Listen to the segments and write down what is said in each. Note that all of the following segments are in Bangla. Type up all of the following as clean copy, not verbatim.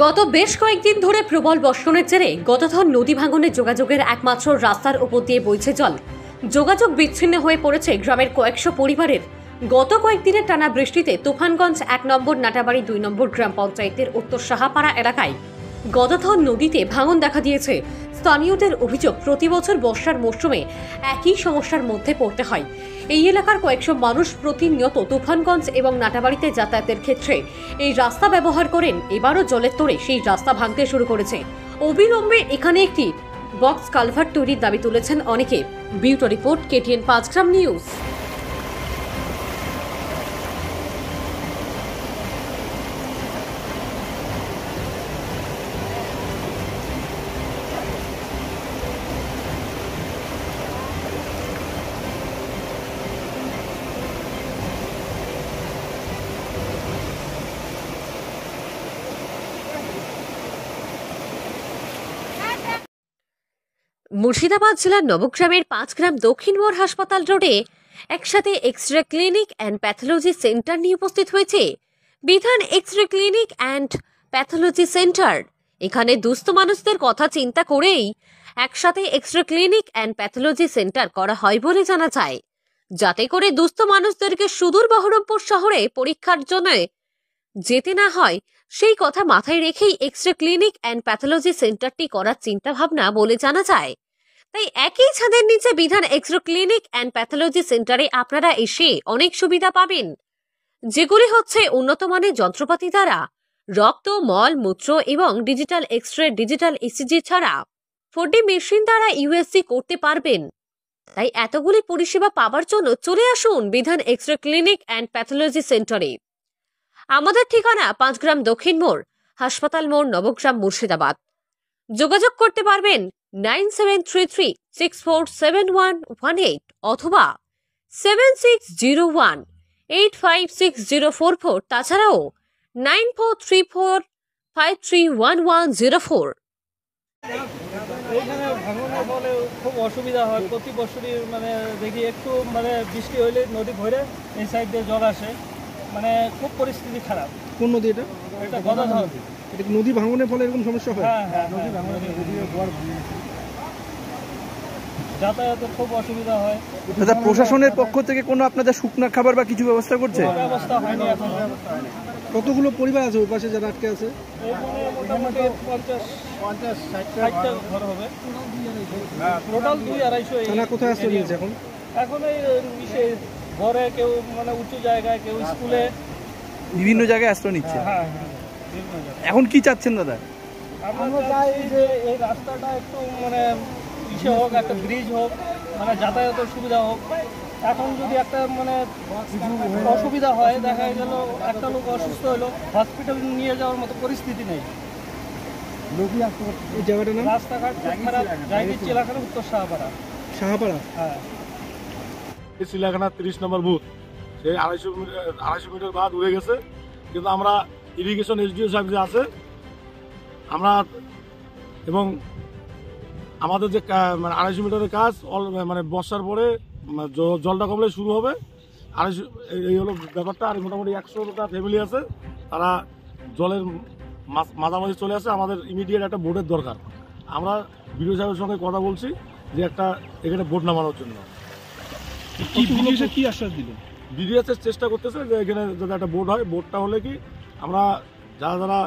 গত বেশ কয়েকদিন ধরে প্রবল বর্ষণের জেরে গদাধর নদী ভাঙনে যোগাযোগের একমাত্র রাস্তার উপর দিয়ে বইছে জল। যোগাযোগ বিচ্ছিন্ন হয়ে পড়েছে গ্রামের কয়েকশো পরিবারের। গত কয়েকদিনের টানা বৃষ্টিতে তুফানগঞ্জ ১ নম্বর, নাটাবাড়ি ২ নম্বর গ্রাম পঞ্চায়েতের উত্তর সাহাপাড়া এলাকায় গদাধর নদীতে ভাঙন দেখা দিয়েছে। স্থানীয়দের অভিযোগ, প্রতি বছর বর্ষার মৌসুমে একই সমস্যার মধ্যে পড়তে হয়। এই এলাকার কয়েকশো মানুষ প্রতিনিয়ত তুফানগঞ্জ এবং নাটাবাড়িতে যাতায়াতের ক্ষেত্রে এই রাস্তা ব্যবহার করেন। এবারও জলের তোড়ে সেই রাস্তা ভাঙতে শুরু করেছে। অবিলম্বে এখানে একটি বক্স কালভার্ট তৈরির দাবি তুলেছেন অনেকে। ব্যুরো রিপোর্ট, KTN ৫ গ্রাম নিউজ। মুর্শিদাবাদ জেলার নবগ্রামের ৫ গ্রাম দক্ষিণ মোড় হাসপাতাল রোডে একসাথে X ray clinic and pathology centre নিয়ে উপস্থিত হয়েছে বিধান X ray clinic and pathology centre. এখানে দুস্থ মানুষদের কথা চিন্তা করেই একসাথে X ray clinic and pathology centre করা হয় বলে জানা যায়, যাতে করে দুস্থ মানুষদেরকে সুদূর বহরমপুর শহরে পরীক্ষার জন্য যেতে না হয়। সেই কথা মাথায় রেখেই X ray clinic and pathology সেন্টারটি করার চিন্তা ভাবনা বলে জানা যায়। তাই একই ছাদের নিচে বিধান X ray clinic and pathology সেন্টারে আপনারা এসে অনেক সুবিধা পাবেন, যেগুলি হচ্ছে উন্নত মানের যন্ত্রপাতি দ্বারা রক্ত, মল, মূত্র এবং digital X ray, digital ECG ছাড়া 4D মেশিন দ্বারা ইউএসজি করতে পারবেন। তাই এতগুলি পরিষেবা পাওয়ার জন্য চলে আসুন বিধান X ray clinic and pathology সেন্টারে। আমাদের ঠিকানা ৫ গ্রাম দক্ষিণ মোড়, হাসপাতাল মোড়, নবগ্রাম, মুর্শিদাবাদ। যোগাযোগ করতে পারবেন 9733647118 অথবা 7601856044। তাছাড়াও 9434531104। এইখানে ভাঙনের ফলে খুব অসুবিধা হয়। প্রতি বছরই দেখি একটু বৃষ্টি হইলে নদী ভরে এই সাইড দিয়ে জল আসে, খুব পরিস্থিতি খারাপ। কোন নদী এটা? এটা গদাধর। এটা নদী ভাঙনের ফলে এরকম সমস্যা হয়? হ্যাঁ, নদী ভাঙনের যাতায়াতের খুব অসুবিধা হয়। দাদা, প্রশাসনের পক্ষ থেকে কোনো আপনাদের শুকনা খাবার বা কিছু ব্যবস্থা করছে? ব্যবস্থা হয়নি এখন। কতগুলো পরিবার আছে ওই পাশে যারা আটকে আছে? মোটামুটি 50-60টা ঘর হবে, টোটাল 200-250। তারা কোথায় আশ্রয় নিয়েছে এখন? এখন এই ঘরে, কেউ উঁচু জায়গায়, কেউ স্কুলে, বিভিন্ন জায়গায় আশ্রয় নিচ্ছে। হ্যাঁ, এখন কি চাচ্ছেন দাদা? আমরা চাই যে এই রাস্তাটা একটু ইসে হোক, একটা ব্রিজ হোক, যাতায়াতের সুবিধা হোক। এখন যদি একটা অসুবিধা হয়, দেখা গেল একটা লোক অসুস্থ হলো, হসপিটাল নিয়ে যাওয়ার মতো পরিস্থিতি নেই। এই জায়গাটার নাম? রাস্তাঘাট খারাপ। জায়গির চিলাখানা, উত্তর সাহাপাড়া। সাহাপাড়া? হ্যাঁ, চিলাখানা 30 নম্বর বুথ। সেই 250 মিটার বাদ উড়ে গেছে, কিন্তু আমরা ইরিগেশন SDO সাহেব যে আছে, আমরা এবং আমাদের যে 250 মিটারের কাজ বর্ষার পরে জলটা কমলে শুরু হবে। 250, এই হলো ব্যাপারটা। আর মোটামুটি 100টা ফ্যামিলি আছে, তারা জলের মাঝামাঝি চলে আসে। আমাদের ইমিডিয়েট একটা বোটের দরকার। আমরা বিডিও সাহেবের সঙ্গে কথা বলছি যে এখানে বোট নামানোর জন্য। কি আশ্বাস দিল? বিডিএস চেষ্টা করতেছে যে এখানে যাতে একটা বোট হয়। বোটটা হলে কি আমরা যারা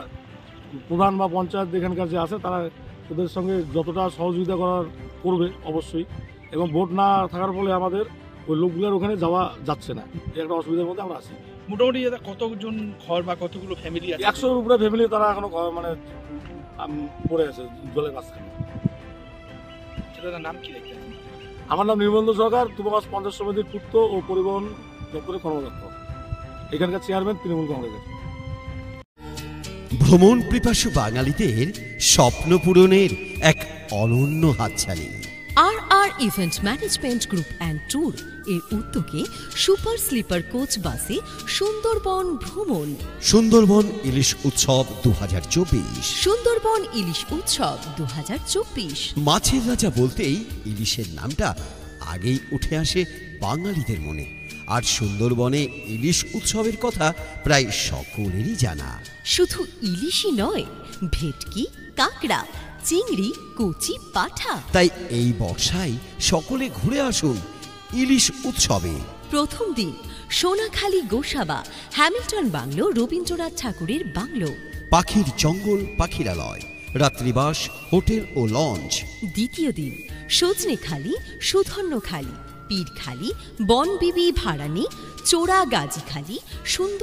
প্রধান বা পঞ্চায়েত এখানকার যে আছে, তারা ওদের সঙ্গে যতটা সহযোগিতা করার করবে অবশ্যই। এবং বোট না থাকার ফলে আমাদের ওই লোকগুলোর ওখানে যাওয়া যাচ্ছে না, এই একটা অসুবিধার মধ্যে আমরা আছি। মোটামুটি কতজন ঘর বা কতগুলো ফ্যামিলি আছে? 100-এর উপরে ফ্যামিলি, তারা এখনো পড়ে আছে জলের মাঝখানে। সেটার নাম কি দেখতে? আমার নাম নির্মল সরকার, তুবগাছ পঞ্চায়েত সমিতির পূর্ত ও পরিবহন দপ্তরের কর্মদক্ষ, এখানকার চেয়ারম্যান তৃণমূল কংগ্রেসের। ভ্রমণ পিপাসু বাঙালিদের স্বপ্ন পূরণের এক অনন্য হাতছানি আর event management group and tour এর উদ্যোগে সুপার স্লিপার কোচ বাসে সুন্দরবন ভ্রমণ। সুন্দরবন ইলিশ উৎসব 2024। সুন্দরবন ইলিশ উৎসব 2024। মাছের রাজা বলতেই ইলিশের নামটা আগেই উঠে আসে বাঙালিদের মনে। আর সুন্দরবনে ইলিশ উৎসবের কথা প্রায় সকলেরই জানা। শুধু ইলিশই নয়, ভেটকি, কাঁকড়া, চিংড়ি, কচি পাঠা। তাই এই বর্ষায় সকলে ঘুরে আসুন ইলিশ উৎসবে। প্রথম দিন সোনাখালী গোসাবা হ্যামিল্টন বাংলো, রবীন্দ্রনাথ ঠাকুরের বাংলো। পাখির জঙ্গল, পাখিরালয়, রাত্রিবাস, হোটেল ও লঞ্চ। দ্বিতীয় দিন সজনেখালি, সুধন্যখালি, পীরখালি, বনবিবি ভাড়ানি, চোরা গাজীখালি, সুন্দর